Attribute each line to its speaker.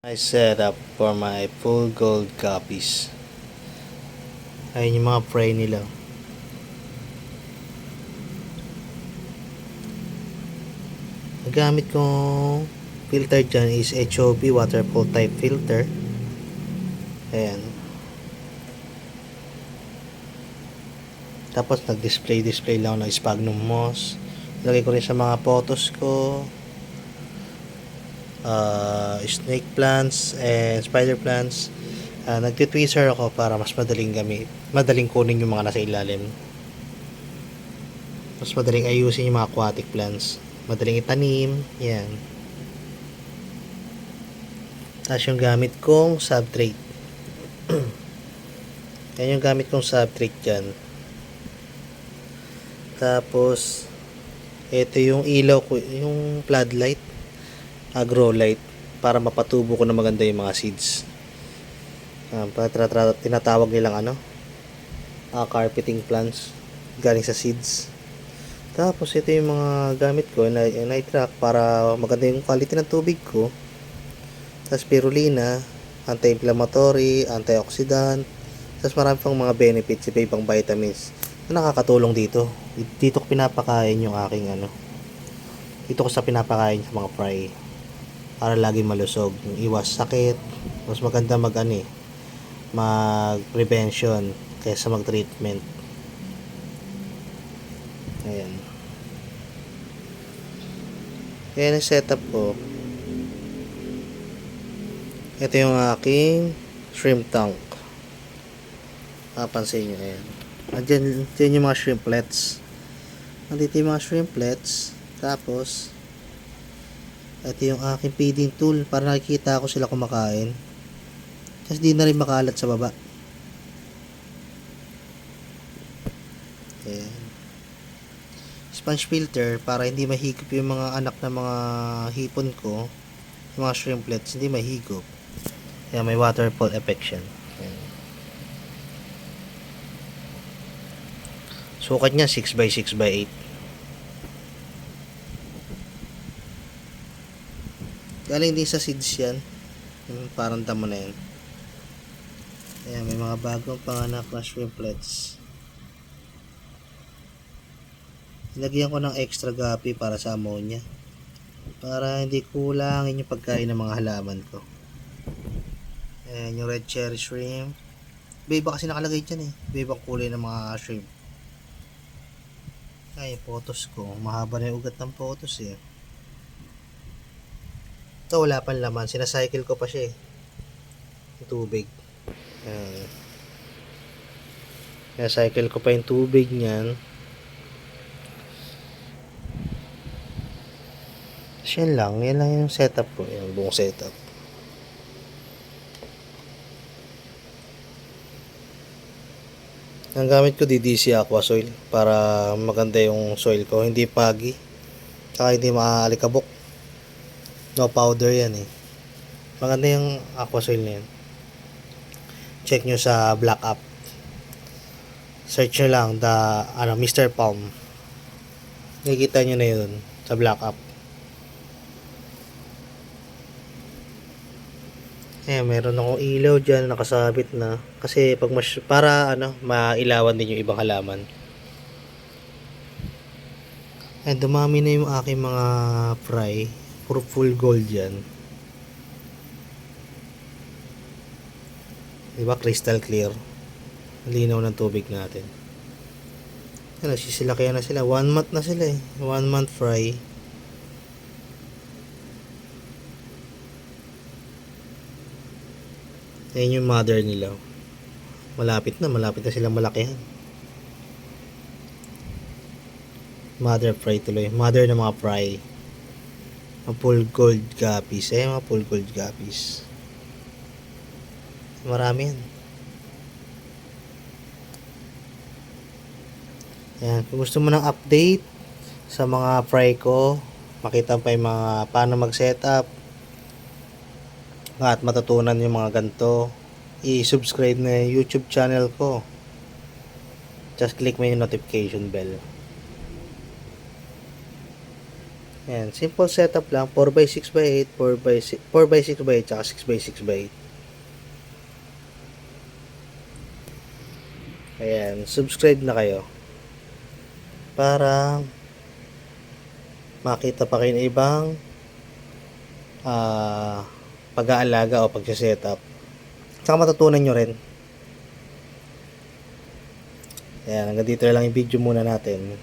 Speaker 1: I set up for my full gold copies. Ayun yung mga pray nila. Ang gamit kong filter dyan is HOB waterfall type filter. Ayan. Tapos nag-display lang ng sphagnum moss. Lagay ko rin sa mga photos ko. Snake plants and spider plants. Nagtitweezer ako para mas madaling kunin yung mga nasa ilalim, mas madaling ayusin yung mga aquatic plants, madaling itanim. Yan. Tapos yung gamit kong substrate. Yan yung gamit kong substrate dyan. Tapos ito yung ilaw ko, yung floodlight, grow light, para mapatubo ko na maganda yung mga seeds. Tinatawag nilang carpeting plants galing sa seeds. Tapos ito yung mga gamit ko na night track para maganda yung quality ng tubig ko. Tapos spirulina, anti-inflammatory, antioxidant. Tapos marami pang mga benefits, iba ibang vitamins na nakakatulong dito. Dito ko pinapakain yung aking dito ko sa pinapakain sa mga fry para lagi malusog, iwas sakit. Mas maganda mag prevention kaysa mag treatment. Ayan. Ayan ang setup ko. Ito yung aking shrimp tank. Papansin nyo, ayan. Diyan yung mga shrimplets. Nandito yung mga shrimplets. Tapos ito yung aking feeding tool para nakikita ko sila kumakain. Tapos di na rin makalat sa baba. Ayan. Sponge filter para hindi mahigop yung mga anak na mga hipon ko. Yung mga shrimplets hindi mahigop. Ayan, may waterfall effect siya. Ayan. Sukat niya 6x6x8. Galing din sa seeds yan. Parang damo na yan. Ayan, may mga bagong panganak na shrimplets. Nilagyan ko ng extra gapi para sa ammonia, para hindi kulangin yung pagkain ng mga halaman ko. Ayan, yung red cherry shrimp. Iba kasi nakalagay dyan iba kulay ng mga shrimp. Ay, photos ko. Mahaba na yung ugat ng photos Ito wala pang laman. Sinacycle ko pa siya yung tubig. Sinacycle ko pa yung tubig niyan. Yan lang yung setup ko. Yan, buong setup. Ang gamit ko DDC Aqua Soil para maganda yung soil ko, hindi pagi, saka hindi maaalikabok. No powder yan Maganda yung Aqua Soil na yan. Check nyo sa Black App. Search nyo lang Mr. Palm. Nakikita nyo na yun sa Black App. Meron akong ilaw dyan nakasabit na. Kasi para mailawan din yung ibang halaman. Dumami na yung aking mga fry. Puro full gold yan. Diba crystal clear? Linaw ng tubig natin. Nagsisilakihan na sila. 1 month na sila 1 month fry. Ayan yung mother nila. Malapit na silang malakihan. Mother fry tuloy. Mother ng mga fry. Mga full gold guppies. Mga full gold guppies. Marami yan. Ayan. Kung gusto mo ng update sa mga fry ko, makita pa yung mga paano mag-setup at matutunan yung mga ganito, i-subscribe na yung YouTube channel ko. Just click mo yung notification bell. Ayan, simple setup lang, 4x6x8, 4x6x8, tsaka 6x6x8. Ayan, subscribe na kayo para makita pa kayo ng ibang pag-aalaga o pag-setup. Tsaka matutunan nyo rin. Ayan, hanggang dito lang yung video muna natin.